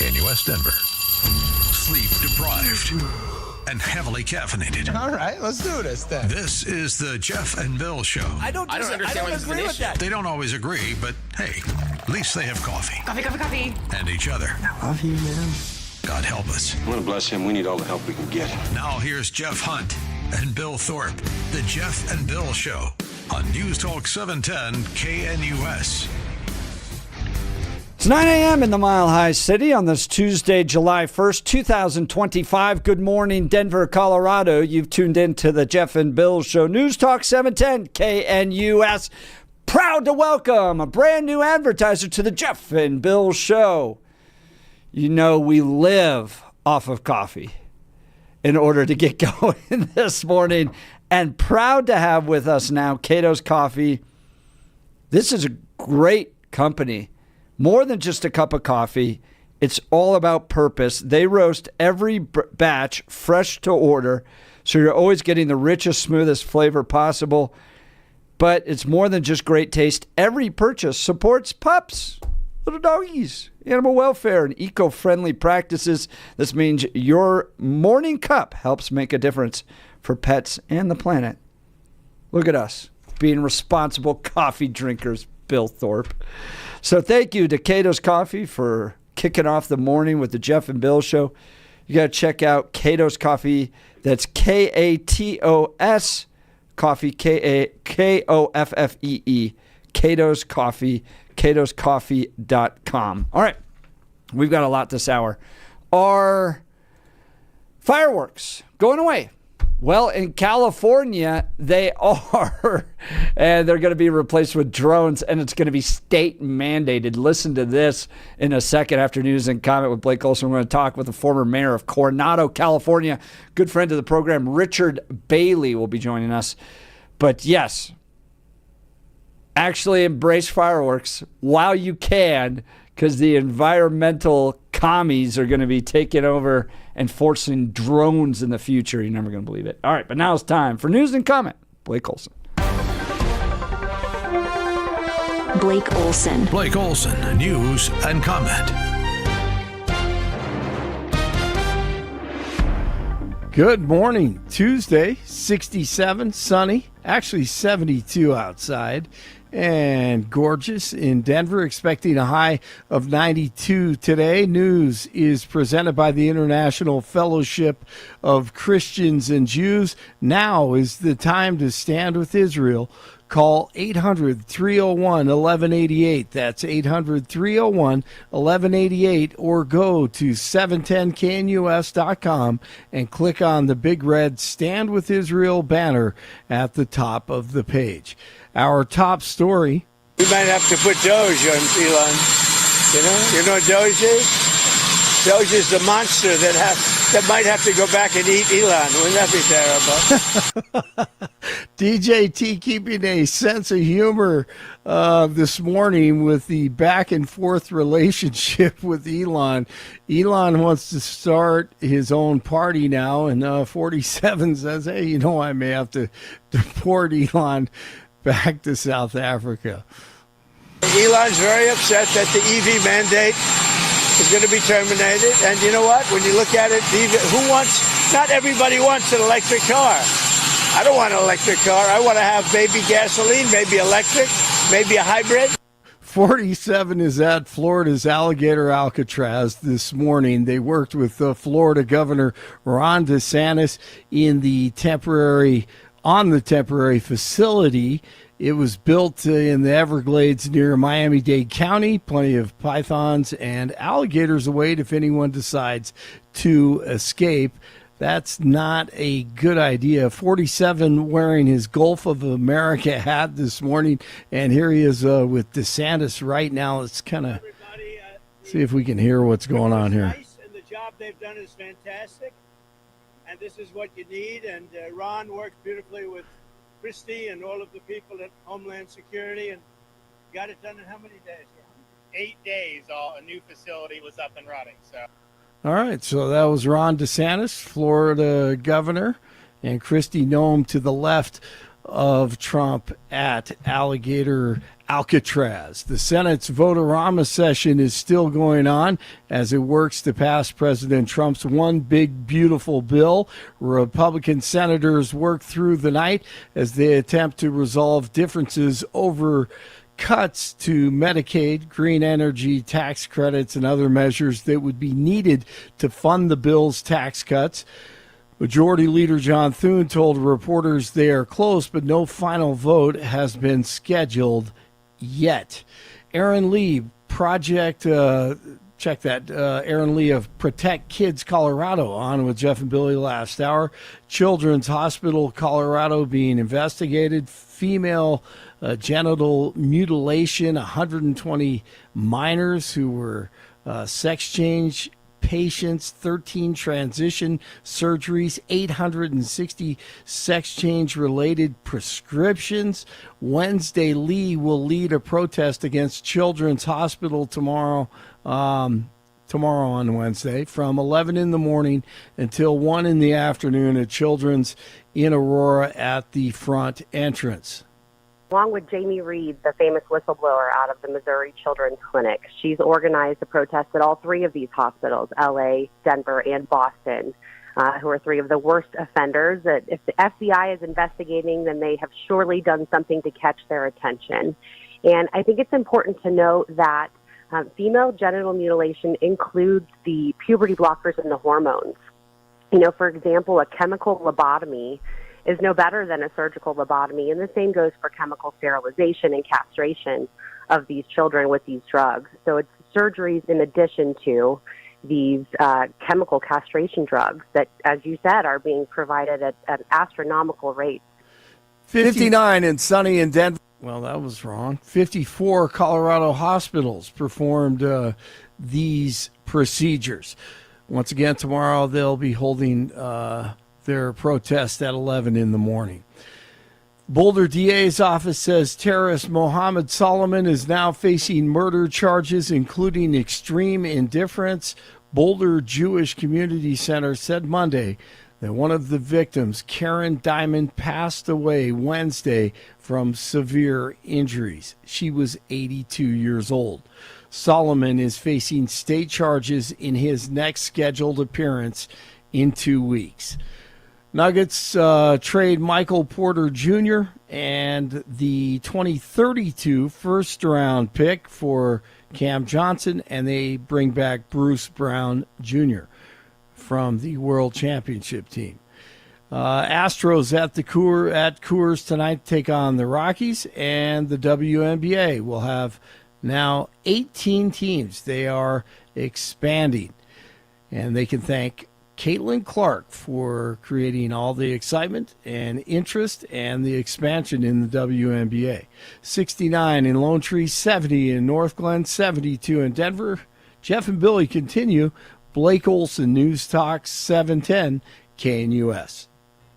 KNUS Denver. Sleep deprived and heavily caffeinated. All right, let's do this then. This is the Jeff and Bill Show. I don't agree with that. They don't always agree, but hey, at least they have coffee. Coffee. And each other. I love you, man. God help us. I want to bless him. We need all the help we can get. Now here's Jeff Hunt and Bill Thorpe. The Jeff and Bill Show on News Talk 710 KNUS. It's 9 a.m. in the Mile High City on this Tuesday, July 1st, 2025. Good morning, Denver, Colorado. You've tuned in to the Jeff and Bill Show. News Talk 710 KNUS. Proud to welcome a brand new advertiser to the Jeff and Bill Show. You know we live off of coffee in order to get going this morning. And proud to have with us now Cato's Coffee. This is a great company. More than just a cup of coffee, it's all about purpose. They roast every batch fresh to order, so you're always getting the richest, smoothest flavor possible. But it's more than just great taste. Every purchase supports pups, little doggies, animal welfare, and eco-friendly practices. This means your morning cup helps make a difference for pets and the planet. Look at us, being responsible coffee drinkers, Bill Thorpe. So thank you to Cato's Coffee for kicking off the morning with the Jeff and Bill Show. You got to check out Cato's Coffee. That's Katos Coffee, Koffee. Cato's Coffee, katoscoffee.com. All right, we've got a lot this hour. Are fireworks going away? Well, in California, they are, and they're going to be replaced with drones, and it's going to be state mandated. Listen to this in a second after News and Comment with Blake Olson. We're going to talk with the former mayor of Coronado, California. Good friend of the program, Richard Bailey, will be joining us. But yes, actually embrace fireworks while you can, because the environmental commies are going to be taking over and forcing drones in the future. You're never going to believe it. All right, but now it's time for News and Comment. Blake Olson. Blake Olson. Blake Olson, News and Comment. Good morning. Tuesday, 67, sunny, actually 72 outside, and gorgeous in Denver, expecting a high of 92 today. News is presented by the International Fellowship of Christians and Jews. Now is the time to stand with Israel. Call 800-301-1188. That's 800-301-1188, or go to 710knus.com and click on the big red Stand with Israel banner at the top of the page. Our top story. We might have to put Doge on Elon. You know what Doge is? Doge is the monster that might have to go back and eat Elon. Wouldn't that be terrible? DJT keeping a sense of humor this morning with the back and forth relationship with Elon. Elon wants to start his own party now, and 47 says, hey, I may have to deport Elon back to South Africa. Elon's very upset that the EV mandate is going to be terminated. And you know what? When you look at it, not everybody wants an electric car. I don't want an electric car. I want to have maybe gasoline, maybe electric, maybe a hybrid. 47 is at Florida's Alligator Alcatraz this morning. They worked with Florida Governor Ron DeSantis on the temporary facility. It was built in the Everglades near Miami-Dade County. Plenty of pythons and alligators await if anyone decides to escape. That's not a good idea. 47 wearing his Gulf of America hat this morning, and here he is with DeSantis right now. Let's kind of see if we can hear what's going on here. Nice, and the job they've done is fantastic, and this is what you need. And Ron works beautifully with Christie and all of the people at Homeland Security, and got it done in how many days? 8 days, a new facility was up and running. So. All right, so that was Ron DeSantis, Florida governor, and Kristi Noem to the left of Trump at Alligator Alcatraz. The Senate's vote-a-rama session is still going on as it works to pass President Trump's one big, beautiful bill. Republican senators work through the night as they attempt to resolve differences over cuts to Medicaid, green energy tax credits, and other measures that would be needed to fund the bill's tax cuts. Majority Leader John Thune told reporters they are close, but no final vote has been scheduled yet. Aaron Lee, Aaron Lee of Protect Kids Colorado on with Jeff and Billy last hour. Children's Hospital Colorado being investigated. Female genital mutilation, 120 minors who were sex change patients, 13 transition surgeries, 860 sex change related prescriptions. Wednesday, Lee will lead a protest against Children's Hospital tomorrow on Wednesday from 11 in the morning until 1 in the afternoon at Children's in Aurora at the front entrance. Along with Jamie Reed, the famous whistleblower out of the Missouri Children's Clinic, she's organized a protest at all three of these hospitals, LA, Denver, and Boston, who are three of the worst offenders that if the FBI is investigating, then they have surely done something to catch their attention. And I think it's important to note that female genital mutilation includes the puberty blockers and the hormones. You know, for example, a chemical lobotomy is no better than a surgical lobotomy, and the same goes for chemical sterilization and castration of these children with these drugs. So it's surgeries in addition to these chemical castration drugs that, as you said, are being provided at astronomical rates. 59 and sunny in Denver. Well, that was wrong. 54 Colorado hospitals performed these procedures. Once again, tomorrow they'll be holding their protest at 11 in the morning. Boulder DA's office says terrorist Mohammed Solomon is now facing murder charges, including extreme indifference. Boulder Jewish Community Center said Monday that one of the victims, Karen Diamond, passed away Wednesday from severe injuries. She was 82 years old. Solomon is facing state charges in his next scheduled appearance in 2 weeks. Nuggets trade Michael Porter Jr. and the 2032 first-round pick for Cam Johnson, and they bring back Bruce Brown Jr. from the World Championship team. Astros at Coors tonight take on the Rockies, and the WNBA will have now 18 teams. They are expanding, and they can thank Caitlin Clark for creating all the excitement and interest and the expansion in the WNBA. 69 in Lone Tree, 70 in North Glen, 72 in Denver. Jeff and Billy continue. Blake Olson, News Talk 710 KNUS.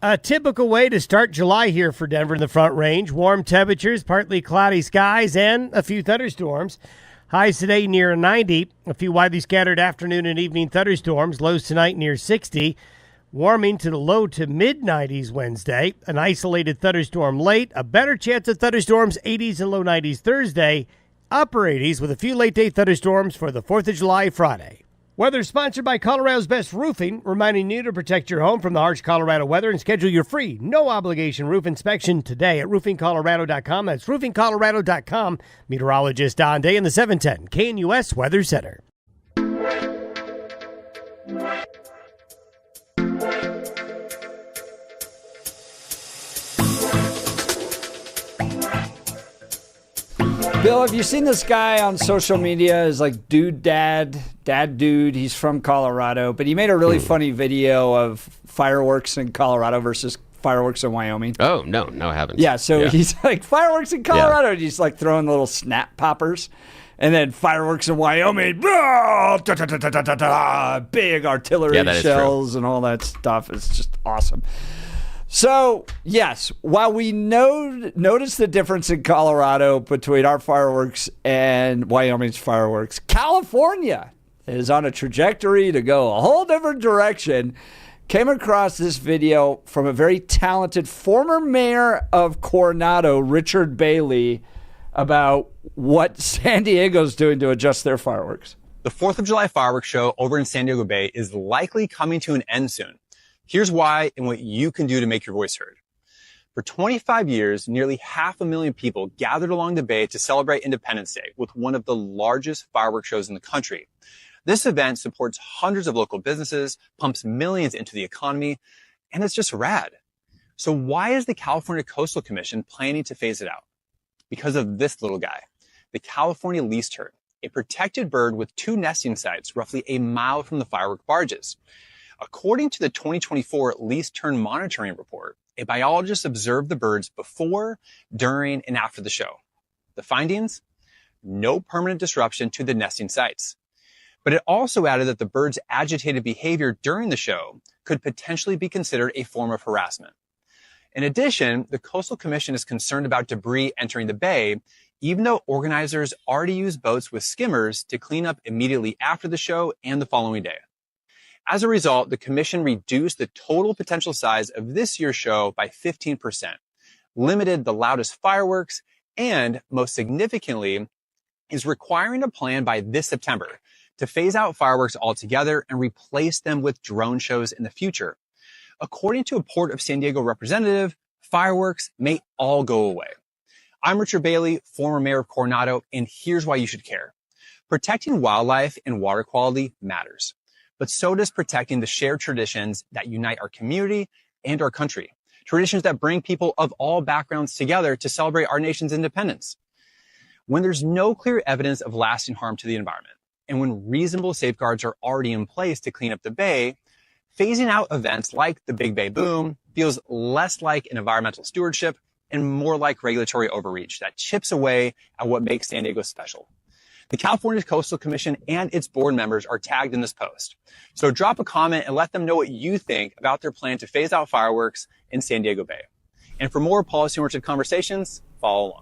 A typical way to start July here for Denver in the Front Range. Warm temperatures, partly cloudy skies, and a few thunderstorms. Highs today near 90. A few widely scattered afternoon and evening thunderstorms. Lows tonight near 60. Warming to the low to mid-90s Wednesday. An isolated thunderstorm late. A better chance of thunderstorms, 80s and low 90s Thursday. Upper 80s with a few late-day thunderstorms for the 4th of July Friday. Weather sponsored by Colorado's Best Roofing, reminding you to protect your home from the harsh Colorado weather and schedule your free, no-obligation roof inspection today at roofingcolorado.com. That's roofingcolorado.com. Meteorologist Don Day in the 710 KNUS Weather Center. Bill, have you seen this guy on social media? Is like dad dude. He's from Colorado, but he made a really funny video of fireworks in Colorado versus fireworks in Wyoming. Oh, no, I haven't. Yeah, so he's like, fireworks in Colorado, and he's like throwing little snap poppers. And then fireworks in Wyoming, big artillery shells and all that stuff. It's just awesome. So, yes, while we notice the difference in Colorado between our fireworks and Wyoming's fireworks, California is on a trajectory to go a whole different direction. Came across this video from a very talented former mayor of Coronado, Richard Bailey, about what San Diego's doing to adjust their fireworks. The 4th of July fireworks show over in San Diego Bay is likely coming to an end soon. Here's why and what you can do to make your voice heard. For 25 years, nearly 500,000 people gathered along the bay to celebrate Independence Day with one of the largest fireworks shows in the country. This event supports hundreds of local businesses, pumps millions into the economy, and it's just rad. So why is the California Coastal Commission planning to phase it out? Because of this little guy, the California least tern, a protected bird with 2 nesting sites roughly a mile from the firework barges. According to the 2024 least tern monitoring report, a biologist observed the birds before, during, and after the show. The findings? No permanent disruption to the nesting sites. But it also added that the birds' agitated behavior during the show could potentially be considered a form of harassment. In addition, the Coastal Commission is concerned about debris entering the bay, even though organizers already use boats with skimmers to clean up immediately after the show and the following day. As a result, the commission reduced the total potential size of this year's show by 15%, limited the loudest fireworks, and most significantly, is requiring a plan by this September to phase out fireworks altogether and replace them with drone shows in the future. According to a Port of San Diego representative, fireworks may all go away. I'm Richard Bailey, former mayor of Coronado, and here's why you should care. Protecting wildlife and water quality matters, but so does protecting the shared traditions that unite our community and our country, traditions that bring people of all backgrounds together to celebrate our nation's independence. When there's no clear evidence of lasting harm to the environment, and when reasonable safeguards are already in place to clean up the bay, phasing out events like the Big Bay Boom feels less like an environmental stewardship and more like regulatory overreach that chips away at what makes San Diego special. The California Coastal Commission and its board members are tagged in this post. So drop a comment and let them know what you think about their plan to phase out fireworks in San Diego Bay. And for more policy-oriented conversations, follow along.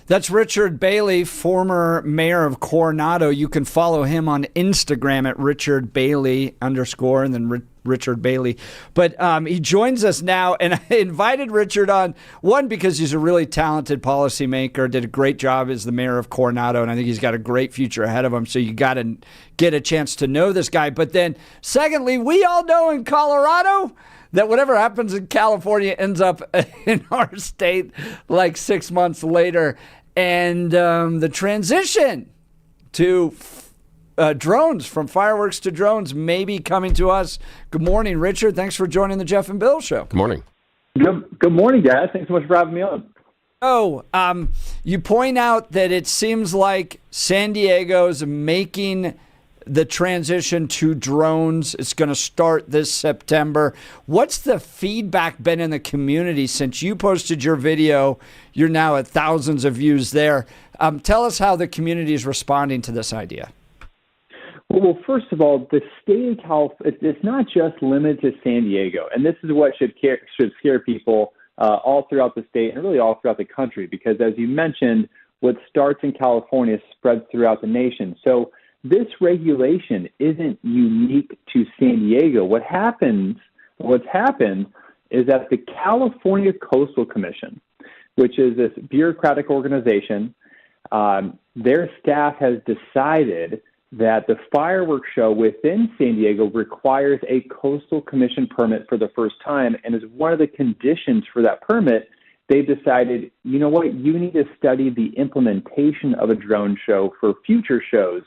That's Richard Bailey, former mayor of Coronado. You can follow him on Instagram at Richard Bailey _ and then Richard Bailey. But he joins us now, and I invited Richard on, one, because he's a really talented policymaker, did a great job as the mayor of Coronado, and I think he's got a great future ahead of him, so you got to get a chance to know this guy. But then, secondly, we all know in Colorado that whatever happens in California ends up in our state like 6 months later. And the transition to drones, from fireworks to drones, may be coming to us. Good morning, Richard. Thanks for joining the Jeff and Bill Show. Good morning. Good morning, guys. Thanks so much for having me on. Oh, you point out that it seems like San Diego's making the transition to drones. It's going to start this September. What's the feedback been in the community since you posted your video? You're now at thousands of views there. Tell us how the community is responding to this idea. Well, first of all, the state of California, it's not just limited to San Diego. And this is what should scare people all throughout the state and really all throughout the country, because as you mentioned, what starts in California spreads throughout the nation. So this regulation isn't unique to San Diego. What's happened is that the California Coastal Commission, which is this bureaucratic organization, their staff has decided that the fireworks show within San Diego requires a Coastal Commission permit for the first time. And as one of the conditions for that permit, they decided, you know what, you need to study the implementation of a drone show for future shows.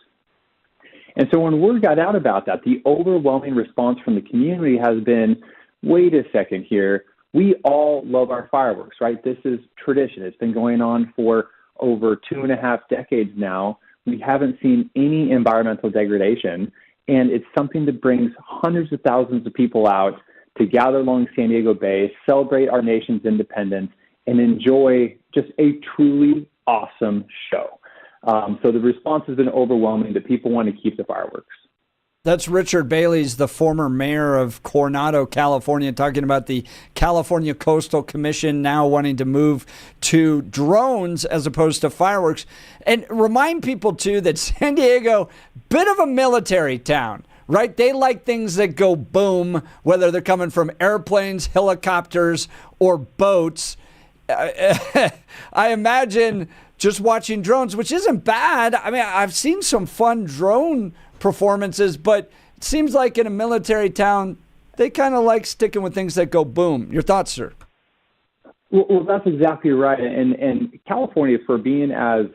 And so when word got out about that, the overwhelming response from the community has been, wait a second here, we all love our fireworks, right? This is tradition. It's been going on for over 2.5 decades now. We haven't seen any environmental degradation, and it's something that brings hundreds of thousands of people out to gather along San Diego Bay, celebrate our nation's independence, and enjoy just a truly awesome show. So the response has been overwhelming that people want to keep the fireworks. That's Richard Bailey's the former mayor of Coronado, California, talking about the California Coastal Commission now wanting to move to drones as opposed to fireworks. And remind people, too, that San Diego, bit of a military town, right? They like things that go boom, whether they're coming from airplanes, helicopters, or boats. I imagine just watching drones, which isn't bad. I mean, I've seen some fun drone performances, but it seems like in a military town, they kind of like sticking with things that go boom. Your thoughts, sir? Well, that's exactly right. And California, for being as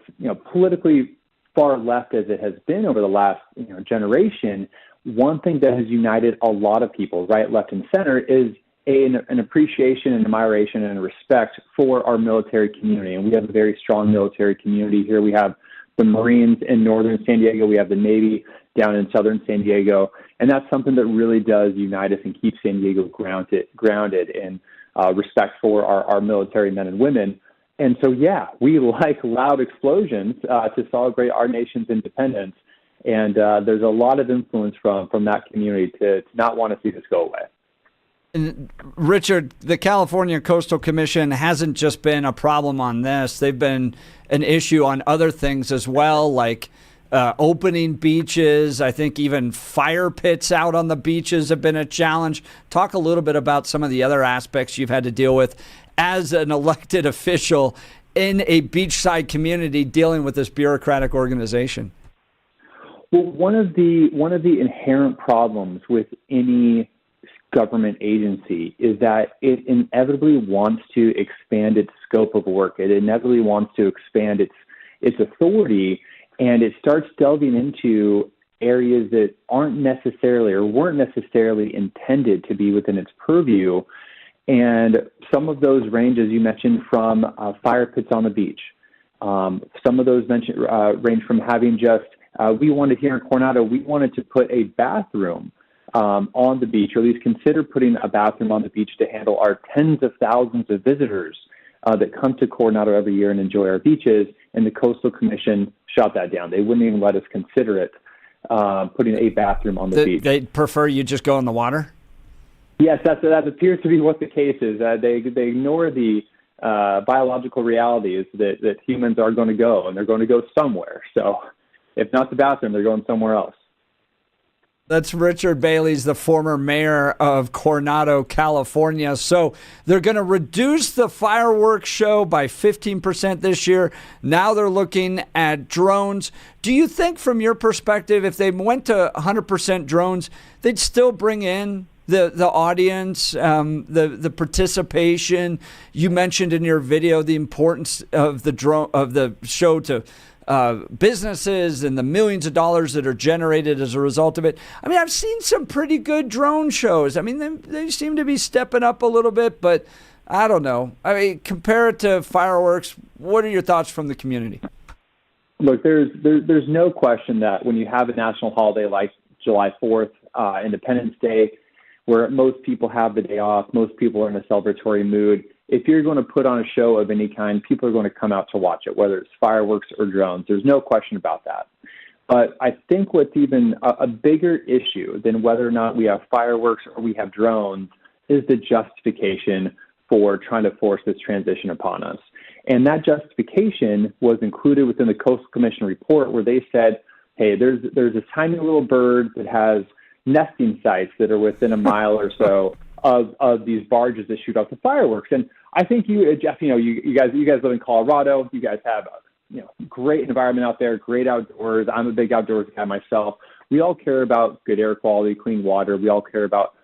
politically far left as it has been over the last generation, one thing that has united a lot of people, right, left, and center, is an appreciation and admiration and respect for our military community. And we have a very strong military community here. We have the Marines in northern San Diego. We have the Navy down in southern San Diego. And that's something that really does unite us and keep San Diego grounded in respect for our military men and women. And so, yeah, we like loud explosions to celebrate our nation's independence. And there's a lot of influence from that community to not want to see this go away. And Richard, the California Coastal Commission hasn't just been a problem on this. They've been an issue on other things as well, like opening beaches. I think even fire pits out on the beaches have been a challenge. Talk a little bit about some of the other aspects you've had to deal with as an elected official in a beachside community dealing with this bureaucratic organization. Well, one of the inherent problems with any government agency is that it inevitably wants to expand its scope of work. It inevitably wants to expand its authority, and it starts delving into areas that aren't necessarily or weren't necessarily intended to be within its purview. And some of those range, as you mentioned, from fire pits on the beach. Some of those range from having just, we wanted here in Coronado, we wanted to put a bathroom on the beach, or at least consider putting a bathroom on the beach to handle our tens of thousands of visitors that come to Coronado every year and enjoy our beaches. And the Coastal Commission shot that down. They wouldn't even let us consider it, putting a bathroom on the beach. They prefer you just go in the water? Yes, that appears to be what the case is. They ignore the biological realities that humans are going to go, and they're going to go somewhere. So if not the bathroom, they're going somewhere else. That's Richard Bailey's the former mayor of Coronado, California. So they're going to reduce the fireworks show by 15% this year. Now they're looking at drones. Do you think, from your perspective, if they went to 100% drones, they'd still bring in the audience, the participation? You mentioned in your video the importance of the show to businesses and the millions of dollars that are generated as a result of it. I mean, I've seen some pretty good drone shows. I mean, they seem to be stepping up a little bit, but I don't know. I mean, compare it to fireworks. What are your thoughts from the community? Look, there's no question that when you have a national holiday like July 4th, Independence Day, where most people have the day off, most people are in a celebratory mood, if you're going to put on a show of any kind, people are going to come out to watch it, whether it's fireworks or drones. There's no question about that. But I think what's even a bigger issue than whether or not we have fireworks or we have drones is the justification for trying to force this transition upon us. And that justification was included within the Coastal Commission report, where they said, hey, there's a tiny little bird that has nesting sites that are within a mile or so of these barges that shoot off the fireworks. And I think you, Jeff, you guys live in Colorado. You guys have a great environment out there, great outdoors. I'm a big outdoors guy myself. We all care about good air quality, clean water. We all care about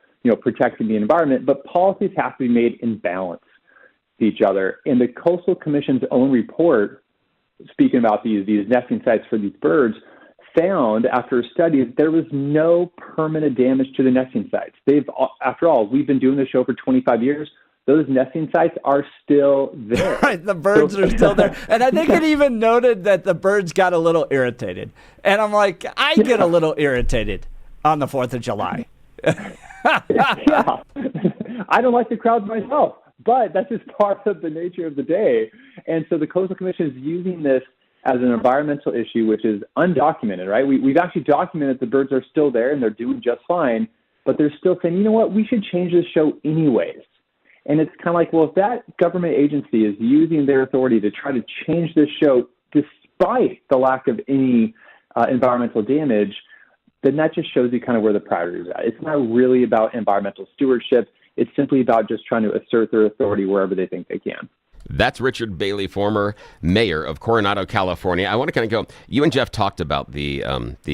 protecting the environment. But policies have to be made in balance with each other. And the Coastal Commission's own report, speaking about these nesting sites for these birds, found after a study that there was no permanent damage to the nesting sites. After all, we've been doing this show for 25 years. Those nesting sites are still there. Right, the birds are still there. And I think it even noted that the birds got a little irritated. And I'm like, I get a little irritated on the 4th of July. Yeah. I don't like the crowds myself, but that's just part of the nature of the day. And so the Coastal Commission is using this as an environmental issue, which is undocumented, right? We've actually documented the birds are still there and they're doing just fine, but they're still saying, you know what, we should change this show anyways. And it's kind of like, well, if that government agency is using their authority to try to change this show despite the lack of any environmental damage, then that just shows you kind of where the priorities are at. It's not really about environmental stewardship. It's simply about just trying to assert their authority wherever they think they can. That's Richard Bailey, former mayor of Coronado, California. I want to kind of go. You and Jeff talked about the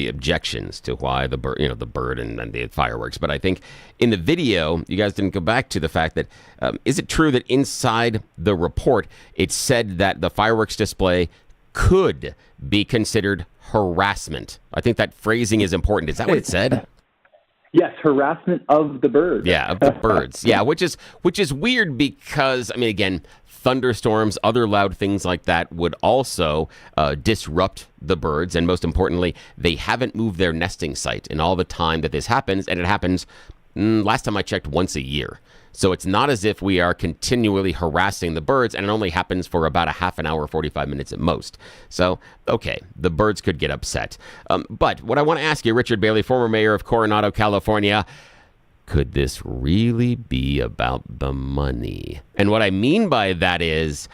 objections to why the bird and the fireworks. But I think in the video, you guys didn't go back to the fact that is it true that inside the report it said that the fireworks display could be considered harassment? I think that phrasing is important. Is that what it said? Yes, harassment of the birds. Yeah, of the birds. Yeah, which is weird because, I mean, again, thunderstorms, other loud things like that would also disrupt the birds. And most importantly, they haven't moved their nesting site in all the time that this happens. And it happens, last time I checked, once a year. So it's not as if we are continually harassing the birds, and it only happens for about a half an hour, 45 minutes at most. So, okay, the birds could get upset. But what I want to ask you, Richard Bailey, former mayor of Coronado, California, could this really be about the money? And what I mean by that is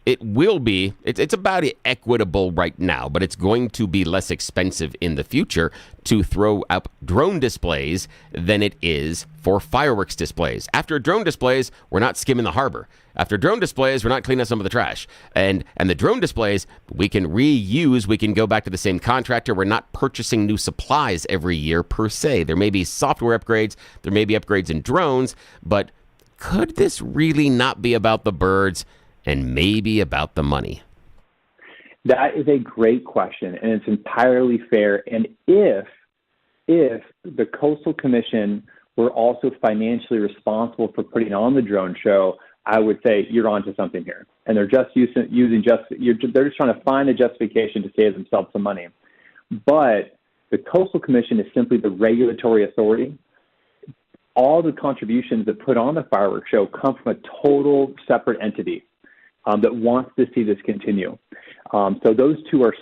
it will be, it's about equitable right now, but it's going to be less expensive in the future to throw up drone displays than it is for fireworks displays. After drone displays, we're not skimming the harbor. After drone displays, we're not cleaning up some of the trash. And the drone displays, we can reuse, we can go back to the same contractor. We're not purchasing new supplies every year per se. There may be software upgrades, there may be upgrades in drones, but could this really not be about the birds and maybe about the money? That is a great question, and it's entirely fair. And if the Coastal Commission were also financially responsible for putting on the drone show, I would say you're onto something here. And they're just they're just trying to find a justification to save themselves some money. But the Coastal Commission is simply the regulatory authority. All the contributions that put on the fireworks show come from a total separate entity that wants to see this continue. So those two are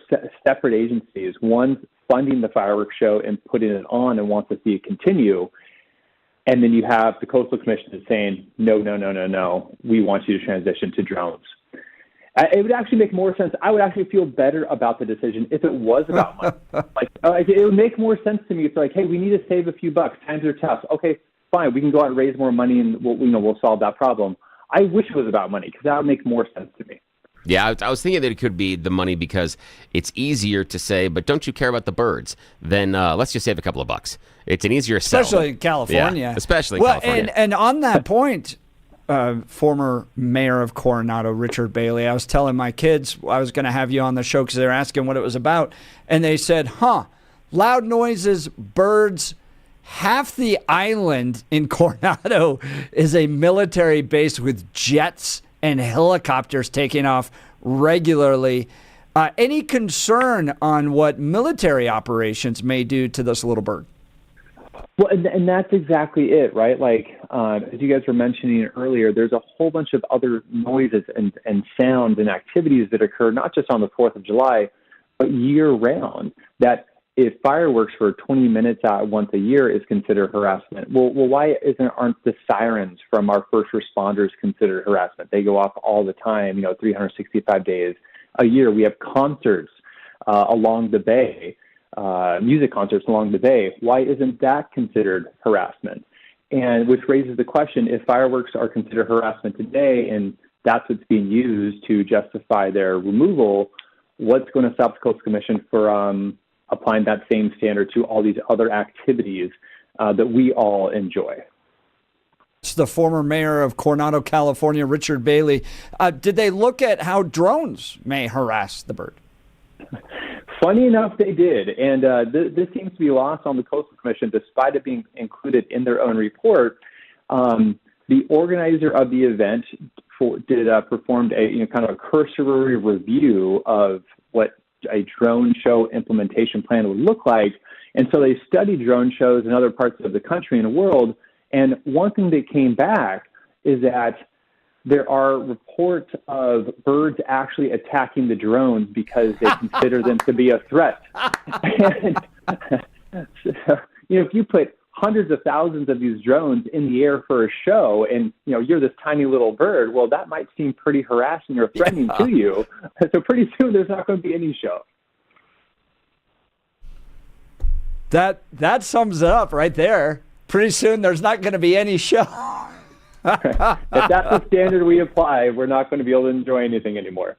separate agencies. One funding the fireworks show and putting it on and wants to see it continue. And then you have the Coastal Commission that's saying, no, we want you to transition to drones. It would actually make more sense. I would actually feel better about the decision if it was about money. It would make more sense to me if they're like, hey, we need to save a few bucks. Times are tough. Okay, fine. We can go out and raise more money and we'll solve that problem. I wish it was about money because that would make more sense to me. Yeah, I was thinking that it could be the money because it's easier to say, but don't you care about the birds? Then let's just save a couple of bucks. It's an easier sell. Especially in California. Yeah, especially in California. And on that point, former mayor of Coronado, Richard Bailey, I was telling my kids I was going to have you on the show because they were asking what it was about. And they said, loud noises, birds. Half the island in Coronado is a military base with jets and helicopters taking off regularly. Any concern on what military operations may do to this little bird? Well, and that's exactly it, right? Like, as you guys were mentioning earlier, there's a whole bunch of other noises and sounds and activities that occur not just on the 4th of July, but year-round that if fireworks for 20 minutes out once a year is considered harassment, well, why aren't the sirens from our first responders considered harassment? They go off all the time, 365 days a year. We have concerts along the bay, music concerts along the bay. Why isn't that considered harassment? And which raises the question, if fireworks are considered harassment today and that's what's being used to justify their removal, what's going to stop the Coastal Commission for applying that same standard to all these other activities that we all enjoy? It's the former mayor of Coronado, California, Richard Bailey. Did they look at how drones may harass the bird? Funny enough, they did. And this seems to be lost on the Coastal Commission, despite it being included in their own report. The organizer of the event performed a kind of a cursory review of what a drone show implementation plan would look like. And so they studied drone shows in other parts of the country and the world. And one thing that came back is that there are reports of birds actually attacking the drones because they consider them to be a threat. And so, if you put hundreds of thousands of these drones in the air for a show and, you're this tiny little bird, well, that might seem pretty harassing or threatening to you. So pretty soon there's not going to be any show. That sums it up right there. Pretty soon there's not going to be any show. If that's the standard we apply, we're not going to be able to enjoy anything anymore.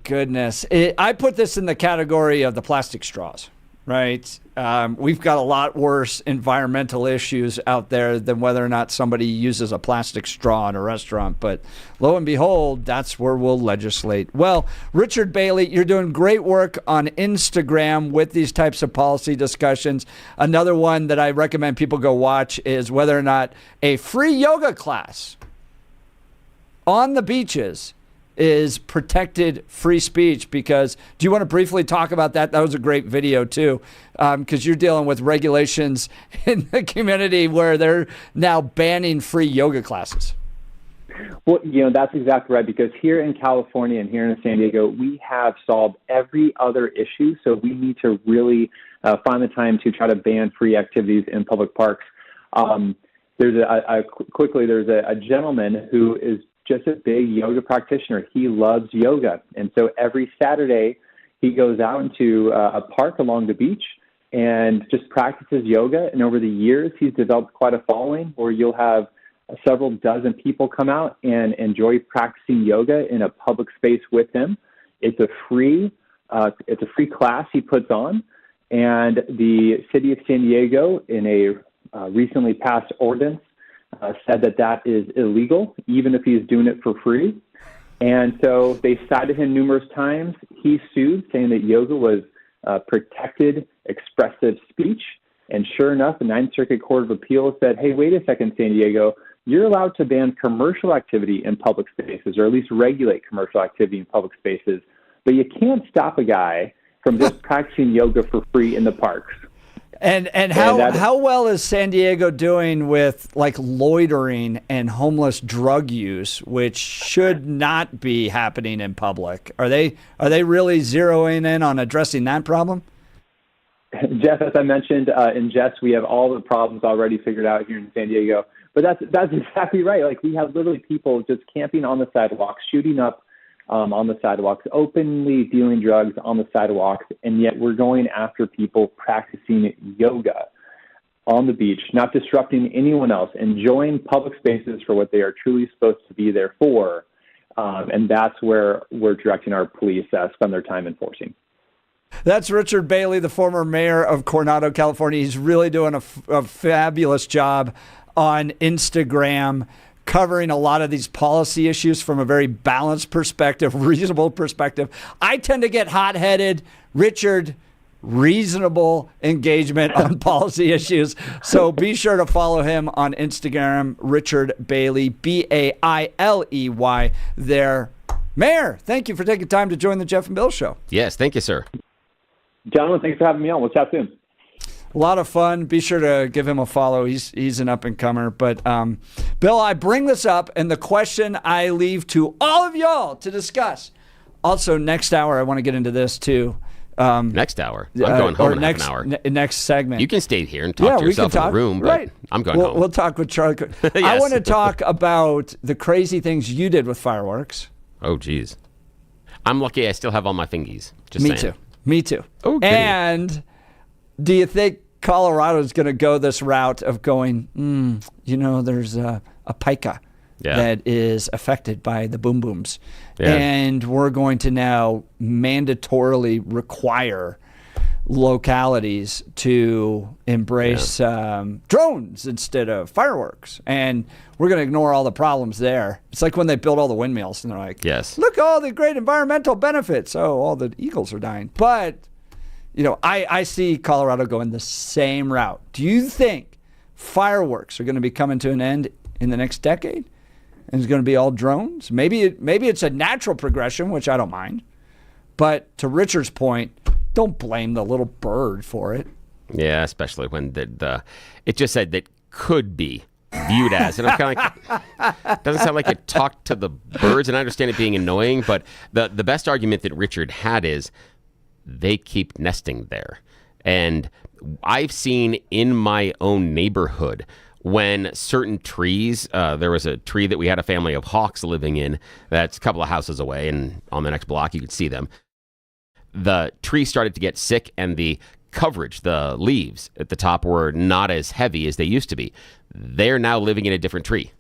Goodness. I put this in the category of the plastic straws, right? We've got a lot worse environmental issues out there than whether or not somebody uses a plastic straw in a restaurant. But lo and behold, that's where we'll legislate. Well, Richard Bailey, you're doing great work on Instagram with these types of policy discussions. Another one that I recommend people go watch is whether or not a free yoga class on the beaches is protected free speech. Because do you want to briefly talk about that? That was a great video too, because you're dealing with regulations in the community where they're now banning free yoga classes. Well, that's exactly right, because here in California and here in San Diego, we have solved every other issue. So we need to really find the time to try to ban free activities in public parks. There's a gentleman who is just a big yoga practitioner. He loves yoga. And so every Saturday he goes out into a park along the beach and just practices yoga. And over the years, he's developed quite a following where you'll have several dozen people come out and enjoy practicing yoga in a public space with him. It's a free class he puts on. And the city of San Diego, in a recently passed ordinance, said that is illegal, even if he's doing it for free. And so they cited him numerous times. He sued, saying that yoga was protected expressive speech. And sure enough, the Ninth Circuit Court of Appeals said, hey, wait a second, San Diego, you're allowed to ban commercial activity in public spaces, or at least regulate commercial activity in public spaces, but you can't stop a guy from just practicing yoga for free in the parks. And how well is San Diego doing with like loitering and homeless drug use, which should not be happening in public? Are they really zeroing in on addressing that problem? Jeff, as I mentioned in jest, we have all the problems already figured out here in San Diego. But that's exactly right. Like, we have literally people just camping on the sidewalks, shooting up on the sidewalks, openly dealing drugs on the sidewalks, and yet we're going after people practicing yoga on the beach, not disrupting anyone else, enjoying public spaces for what they are truly supposed to be there for. And that's where we're directing our police spend their time enforcing. That's Richard Bailey, the former mayor of Coronado, California. He's really doing a fabulous job on Instagram, covering a lot of these policy issues from a very balanced perspective, reasonable perspective. I tend to get hot-headed. Richard, reasonable engagement on policy issues. So be sure to follow him on Instagram, Richard Bailey, Bailey there. Mayor, thank you for taking time to join the Jeff and Bill Show. Yes, thank you, sir. Gentlemen, thanks for having me on. We'll chat soon. A lot of fun. Be sure to give him a follow. He's an up-and-comer. But, Bill, I bring this up, and the question I leave to all of y'all to discuss. Also, next hour, I want to get into this, too. Next hour? I'm going home in half an hour. Next segment. You can stay here and talk to yourself in the room, but right. I'm going home. We'll talk with Charlie. Yes. I want to talk about the crazy things you did with fireworks. Oh, geez. I'm lucky I still have all my fingies. Just saying. Me too. Oh, goody. And do you think Colorado is going to go this route of going, there's a pica that is affected by the boom booms. Yeah. And we're going to now mandatorily require localities to embrace drones instead of fireworks. And we're going to ignore all the problems there. It's like when they build all the windmills and they're like, yes, look, all the great environmental benefits. Oh, all the eagles are dying. But, I see Colorado going the same route. Do you think fireworks are going to be coming to an end in the next decade? And it's going to be all drones? Maybe it's a natural progression, which I don't mind. But to Richard's point, don't blame the little bird for it. Yeah, especially when it just said that could be viewed as. And I'm kind of like, doesn't sound like it talked to the birds. And I understand it being annoying, but the best argument that Richard had is they keep nesting there. And I've seen in my own neighborhood when certain trees, there was a tree that we had a family of hawks living in that's a couple of houses away, and on the next block you could see them. The tree started to get sick, and the coverage, the leaves at the top were not as heavy as they used to be. They're now living in a different tree.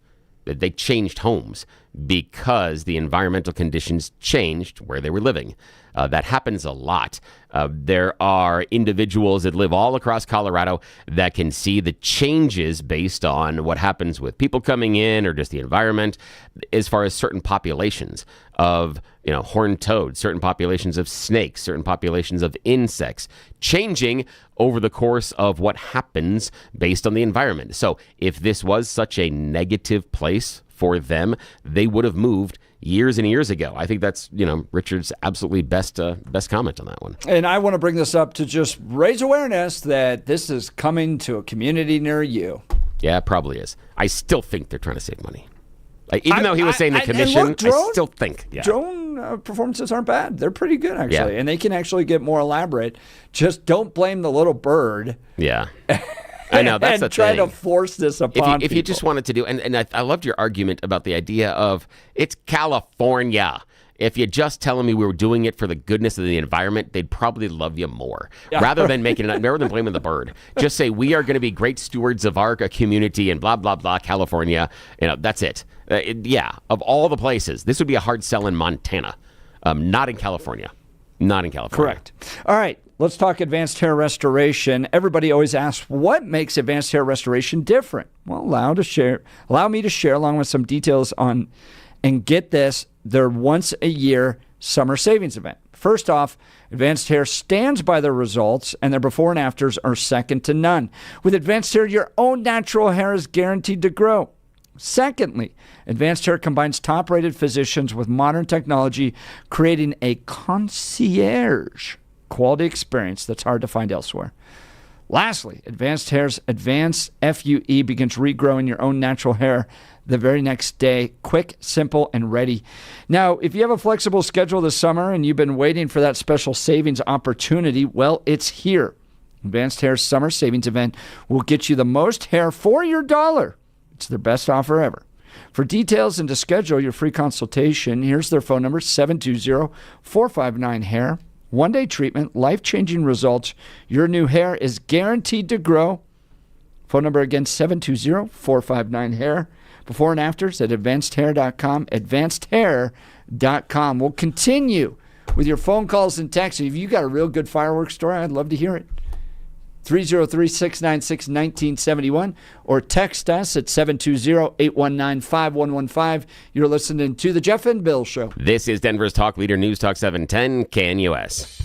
They changed homes because the environmental conditions changed where they were living. That happens a lot. There are individuals that live all across Colorado that can see the changes based on what happens with people coming in or just the environment, as far as certain populations of, horned toads, certain populations of snakes, certain populations of insects, changing over the course of what happens based on the environment. So if this was such a negative place for them, they would have moved years and years ago. I think that's, Richard's absolutely best comment on that one. And I want to bring this up to just raise awareness that this is coming to a community near you. Yeah, it probably is. I still think they're trying to save money. Even though he was saying the commission, I still think. Yeah. Drone performances aren't bad. They're pretty good, actually. Yeah. And they can actually get more elaborate. Just don't blame the little bird. Yeah. I know, that's the thing. And try to thing. force this upon If you just wanted to do, and I loved your argument about the idea of, it's California. If you just telling me we were doing it for the goodness of the environment, they'd probably love you more. Yeah. Rather than rather than blaming the bird. Just say, we are going to be great stewards of our community and blah, blah, blah, California. That's it. Of all the places, this would be a hard sell in Montana. Not in California. Not in California. Correct. All right. Let's talk advanced hair restoration. Everybody always asks, what makes advanced hair restoration different? Well, allow me to share along with some details on, and get this, their once a year summer savings event. First off, Advanced Hair stands by their results, and their before and afters are second to none. With Advanced Hair, your own natural hair is guaranteed to grow. Secondly, Advanced Hair combines top-rated physicians with modern technology, creating a concierge quality experience that's hard to find elsewhere. Lastly, Advanced Hair's Advanced FUE begins regrowing your own natural hair the very next day. Quick, simple, and ready. Now, if you have a flexible schedule this summer and you've been waiting for that special savings opportunity, well, it's here. Advanced Hair's summer savings event will get you the most hair for your dollar. It's their best offer ever. For details and to schedule your free consultation, here's their phone number, 720-459-HAIR. One-day treatment, life-changing results. Your new hair is guaranteed to grow. Phone number again, 720-459-HAIR. Before and afters at advancedhair.com, advancedhair.com. We'll continue with your phone calls and texts. If you got a real good fireworks story, I'd love to hear it. 303-696-1971 or text us at 720-819-5115. You're listening to The Jeff and Bill Show. This is Denver's Talk Leader, News Talk 710 KNUS.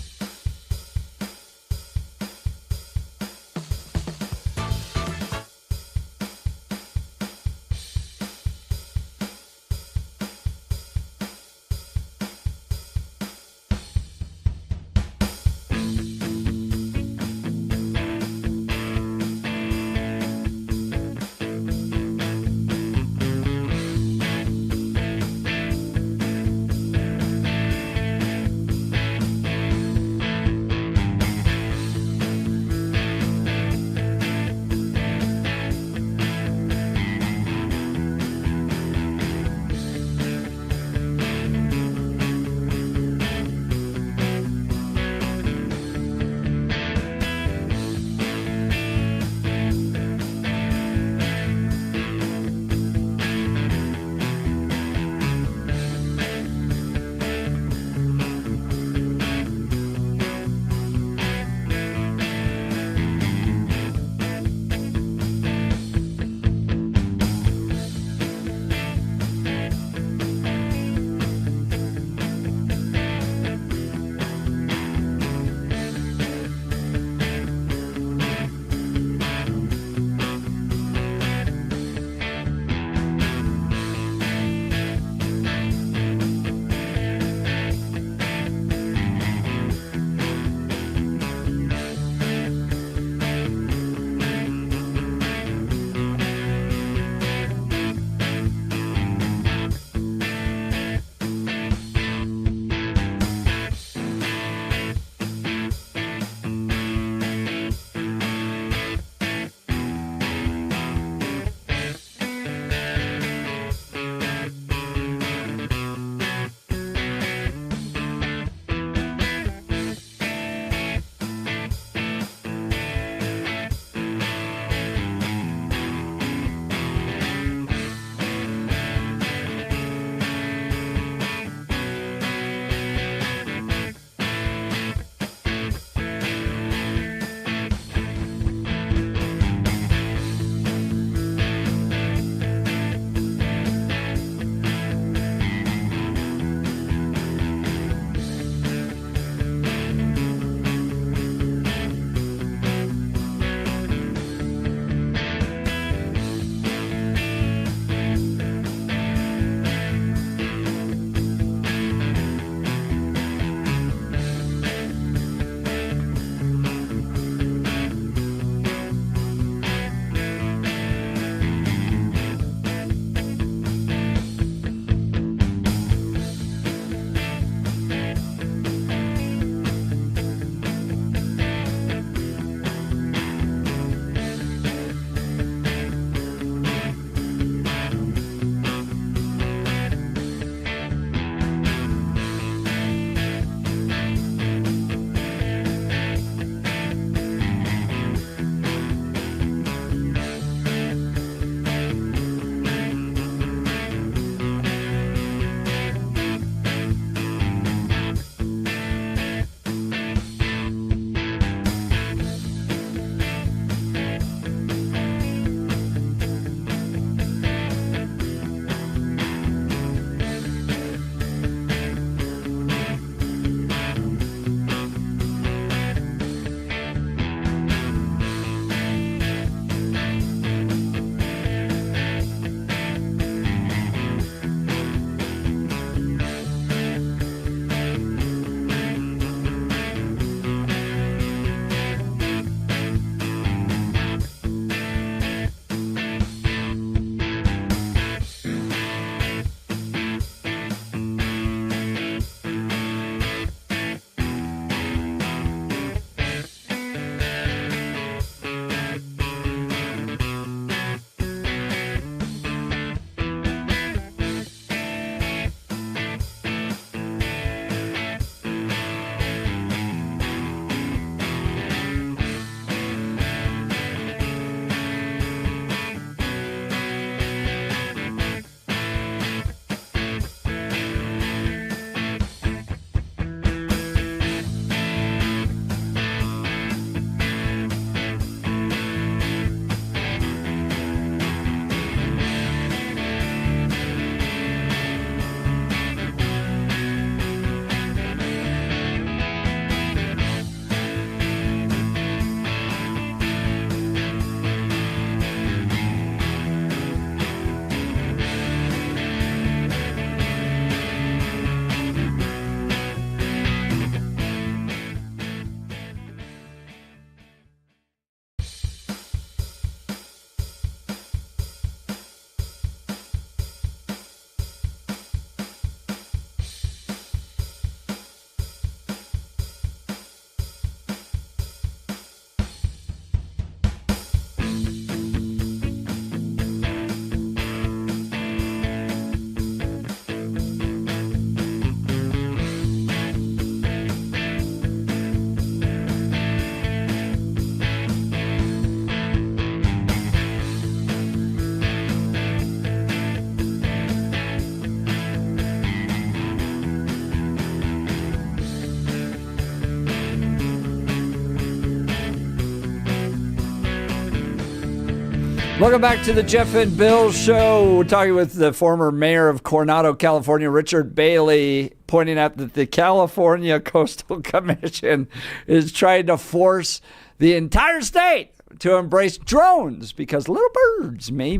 Welcome back to the Jeff and Bill Show. We're talking with the former mayor of Coronado, California, Richard Bailey, pointing out that the California Coastal Commission is trying to force the entire state to embrace drones because little birds may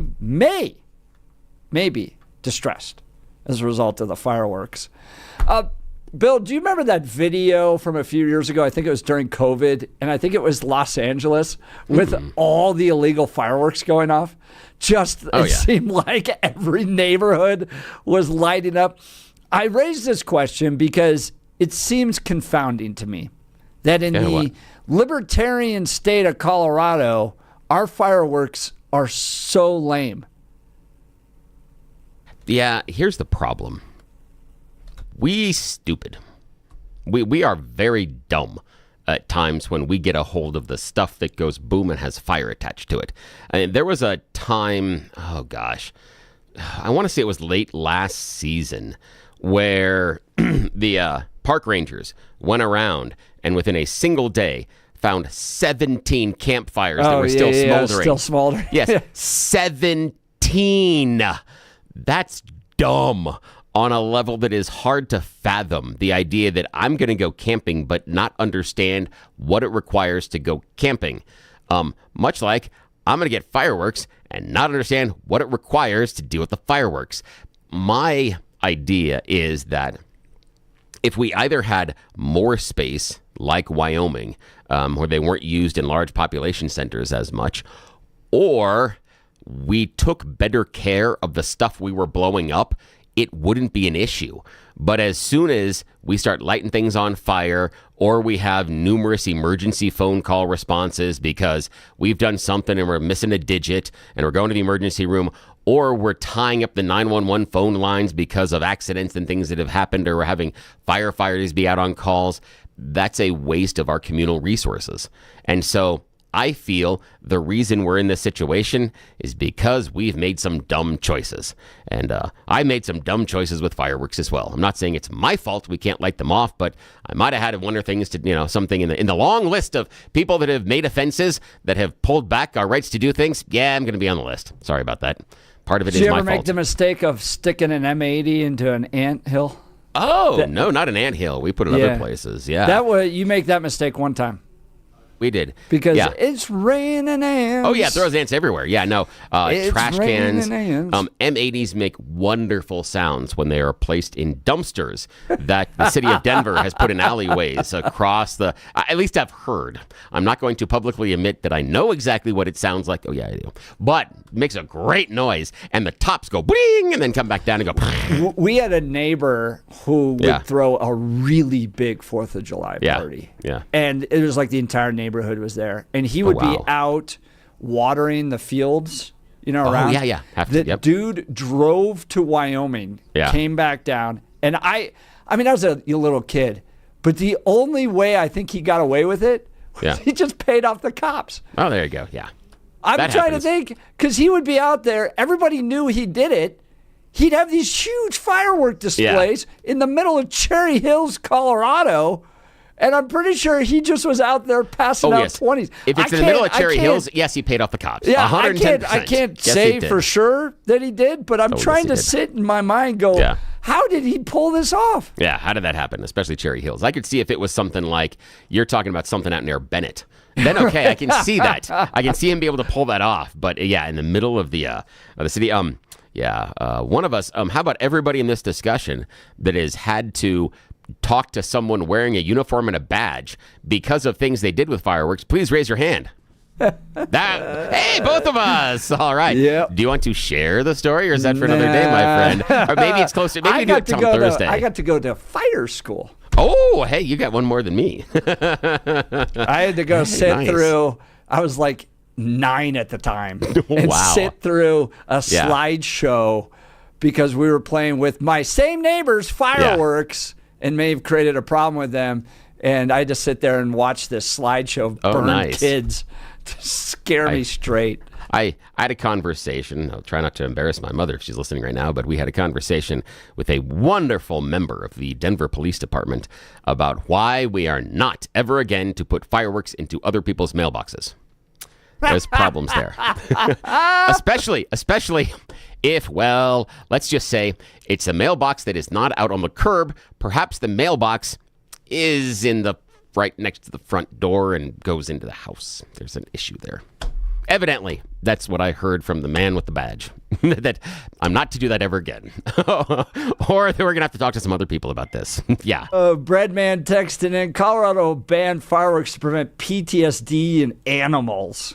be distressed as a result of the fireworks. Bill, do you remember that video from a few years ago? I think it was during COVID, and I think it was Los Angeles with all the illegal fireworks going off. It seemed like every neighborhood was lighting up. I raised this question because it seems confounding to me that in the libertarian state of Colorado, our fireworks are so lame. Yeah, here's the problem. We stupid. We are very dumb at times when we get a hold of the stuff that goes boom and has fire attached to it. I mean, there was a time, I want to say it was late last season, where the park rangers went around and within a single day found 17 campfires that were still smoldering. Still smoldering. Yes, 17. That's dumb. On a level that is hard to fathom, the idea that I'm going to go camping but not understand what it requires to go camping. Much like I'm going to get fireworks and not understand what it requires to deal with the fireworks. My idea is that if we either had more space, like Wyoming, where they weren't used in large population centers as much, or we took better care of the stuff we were blowing up, it wouldn't be an issue. But as soon as we start lighting things on fire, or we have numerous emergency phone call responses because we've done something and we're missing a digit and we're going to the emergency room, or we're tying up the 911 phone lines because of accidents and things that have happened, or we're having firefighters be out on calls, that's a waste of our communal resources. And so I feel the reason we're in this situation is because we've made some dumb choices. And I made some dumb choices with fireworks as well. I'm not saying it's my fault we can't light them off, but I might have had one or things to, something in the long list of people that have made offenses that have pulled back our rights to do things. Yeah, I'm going to be on the list. Sorry about that. Part of it is my fault. Did you ever make the mistake of sticking an M80 into an anthill? Oh, no, not an anthill. We put it other places. Yeah. You make that mistake one time. We did. Because it's raining ants. Oh, yeah, throws ants everywhere. Yeah, no. Trash cans. M80s make wonderful sounds when they are placed in dumpsters that the city of Denver has put in alleyways across the... at least I've heard. I'm not going to publicly admit that I know exactly what it sounds like. Oh, yeah, I do. But it makes a great noise, and the tops go bing and then come back down and go... We had a neighbor who would throw a really big 4th of July party. Yeah. And it was like the entire neighborhood was there, and he would be out watering the fields, around. The dude drove to Wyoming, came back down, and I mean, I was a little kid, but the only way I think he got away with it was he just paid off the cops. Oh, there you go. Yeah. I'm trying to think, because he would be out there, everybody knew he did it. He'd have these huge firework displays in the middle of Cherry Hills, Colorado. And I'm pretty sure he just was out there passing out 20s. If it's in the middle of Cherry Hills, yes, he paid off the cops. Yeah, 110%. I can't say for sure that he did, but I'm trying to sit in my mind and go, how did he pull this off? Yeah, how did that happen, especially Cherry Hills? I could see if it was something like you're talking about something out near Bennett. Then, okay, I can see that. I can see him be able to pull that off. But, in the middle of the city, one of us, how about everybody in this discussion that has had to talk to someone wearing a uniform and a badge because of things they did with fireworks, please raise your hand. Hey, both of us. All right. Yep. Do you want to share the story, or is that for another day, my friend? Or maybe it's closer. Maybe you do it on Thursday. I got to go to fire school. Oh, hey, you got one more than me. I had to go sit through. I was like 9 at the time, and sit through a slideshow because we were playing with my same neighbors' fireworks. And may have created a problem with them. And I just sit there and watch this slideshow of burned kids to scare me straight. I had a conversation. I'll try not to embarrass my mother if she's listening right now, but we had a conversation with a wonderful member of the Denver Police Department about why we are not ever again to put fireworks into other people's mailboxes. There's problems there. especially if, well, let's just say it's a mailbox that is not out on the curb. Perhaps the mailbox is right next to the front door and goes into the house. There's an issue there. Evidently, that's what I heard from the man with the badge, that I'm not to do that ever again. Or that we're going to have to talk to some other people about this. Yeah. Breadman texting in, Colorado banned fireworks to prevent PTSD in animals.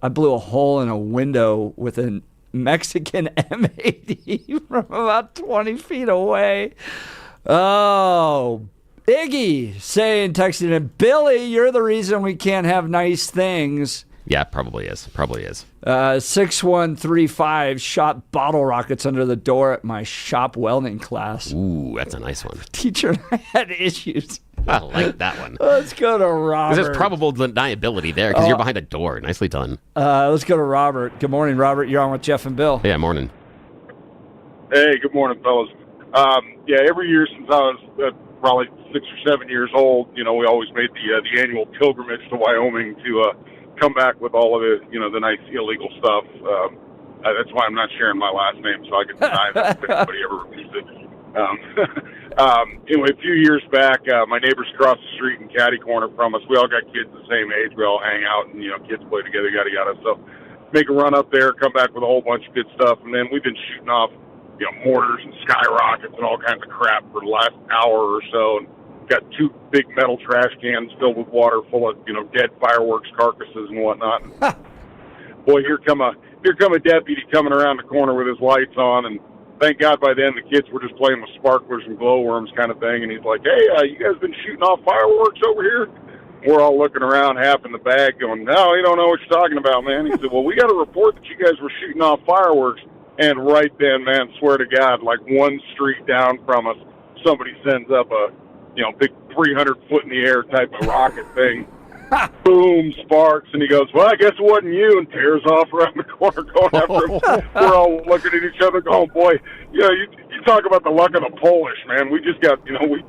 I blew a hole in a window with a Mexican M80 from about 20 feet away. Oh, Iggy texting in, Billy, you're the reason we can't have nice things. Yeah, probably is. 6135 shot bottle rockets under the door at my shop welding class. Ooh, that's a nice one. Teacher and I had issues. I like that one. Let's go to Robert. There's probable deniability there because you're behind a door. Nicely done. Let's go to Robert. Good morning, Robert. You're on with Jeff and Bill. Yeah, morning. Hey, good morning, fellas. Every year since I was probably 6 or 7 years old, we always made the annual pilgrimage to Wyoming to come back with all of the nice illegal stuff. That's why I'm not sharing my last name, so I can deny that if anybody ever refused it. Anyway, a few years back, my neighbors across the street in Caddy Corner from us, we all got kids the same age. We all hang out and, kids play together, yada, yada. So make a run up there, come back with a whole bunch of good stuff. And then we've been shooting off, mortars and skyrockets and all kinds of crap for the last hour or so. And got 2 big metal trash cans filled with water full of, dead fireworks carcasses and whatnot. Boy, here come a deputy coming around the corner with his lights on, and thank God by then the kids were just playing with sparklers and glowworms kind of thing, and he's like, hey, you guys been shooting off fireworks over here? We're all looking around, half in the bag, going, no, you don't know what you're talking about, man. He said, well, we got a report that you guys were shooting off fireworks, and right then, man, swear to God, like 1 street down from us, somebody sends up a big 300-foot in the air type of rocket thing. Boom, sparks, and he goes, well, I guess it wasn't you, and tears off around the corner going after him. We're all looking at each other going, boy, you talk about the luck of the Polish, man. We just got, we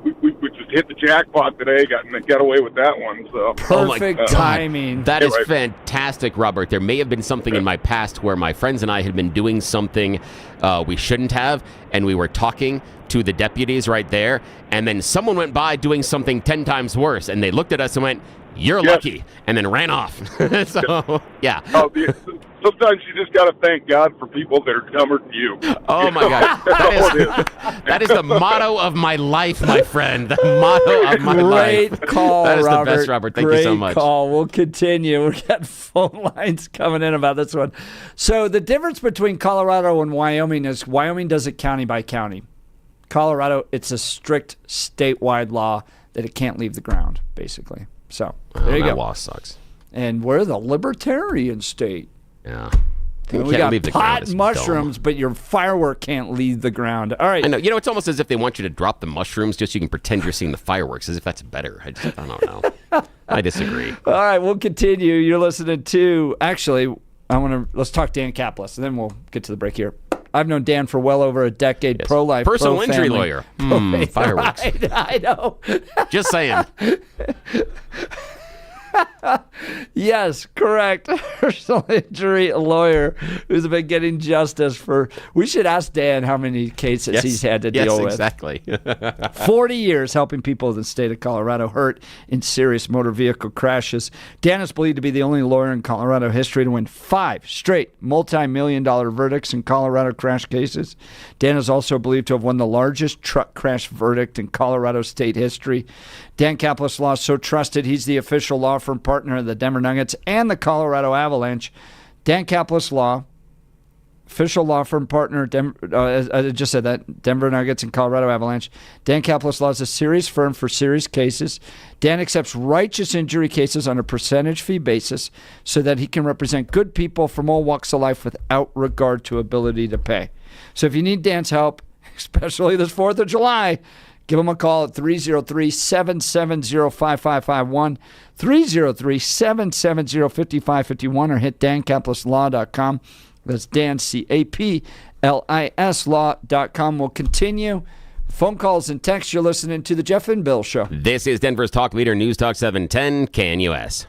just hit the jackpot today, got away with that one. So Perfect timing. That is fantastic, Robert. There may have been something in my past where my friends and I had been doing something we shouldn't have, and we were talking to the deputies right there, and then someone went by doing something 10 times worse, and they looked at us and went, you're lucky, and then ran off. So, yeah. Sometimes you just got to thank God for people that are dumber than you. Oh, my God. That is the motto of my life, my friend. The motto of my life. Great call, That is Robert. the best, Robert. Thank you so much. Great call. We'll continue. We've got phone lines coming in about this one. So the difference between Colorado and Wyoming is Wyoming does it county by county. Colorado, it's a strict statewide law that it can't leave the ground, basically. So there you go. That law sucks. And we're the libertarian state. Yeah. We got pot and mushrooms, but your firework can't leave the ground. All right. I know. It's almost as if they want you to drop the mushrooms just so you can pretend you're seeing the fireworks, as if that's better. I don't know. I disagree. All right, we'll continue. You're listening to, actually, let's talk Dan Kaplis, and then we'll get to the break here. I've known Dan for well over a decade, Yes. pro-life, Personal pro-family. injury lawyer. Fireworks. Right, I know. Just saying. Yes, correct. Personal injury lawyer who's been getting justice for. We should ask Dan how many cases he's had to deal with. Yes, exactly. 40 years helping people in the state of Colorado hurt in serious motor vehicle crashes. Dan is believed to be the only lawyer in Colorado history to win 5 straight multi-million-dollar verdicts in Colorado crash cases. Dan is also believed to have won the largest truck crash verdict in Colorado state history. Dan Kaplis Law is so trusted, he's the official law firm partner of the Denver Nuggets and the Colorado Avalanche. Dan Kaplis Law, official law firm partner, I just said that, Denver Nuggets and Colorado Avalanche. Dan Kaplis Law is a serious firm for serious cases. Dan accepts righteous injury cases on a percentage fee basis so that he can represent good people from all walks of life without regard to ability to pay. So if you need Dan's help, especially this 4th of July, give him a call at 303-770-5551, 303-770-5551, or hit dankaplisLaw.com. That's Dan, C-A-P-L-I-S law.com. We'll continue. Phone calls and texts. You're listening to The Jeff and Bill Show. This is Denver's talk leader, News Talk 710 KNUS.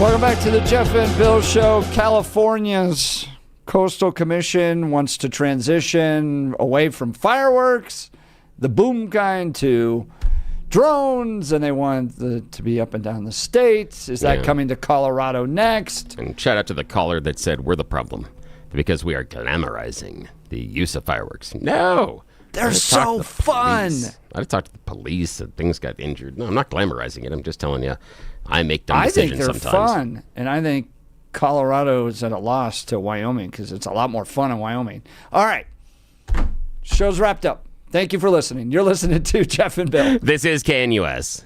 Welcome back to the Jeff and Bill Show. California's Coastal Commission wants to transition away from fireworks, the boom kind, to drones, and they want to be up and down the states. Is that coming to Colorado next? And shout out to the caller that said we're the problem because we are glamorizing the use of fireworks. No. They're so fun. I just talked to the police and things got injured. No, I'm not glamorizing it. I'm just telling you, I make dumb decisions sometimes. I think they're fun, and I think Colorado is at a loss to Wyoming because it's a lot more fun in Wyoming. All right. Show's wrapped up. Thank you for listening. You're listening to Jeff and Bill. This is KNUS.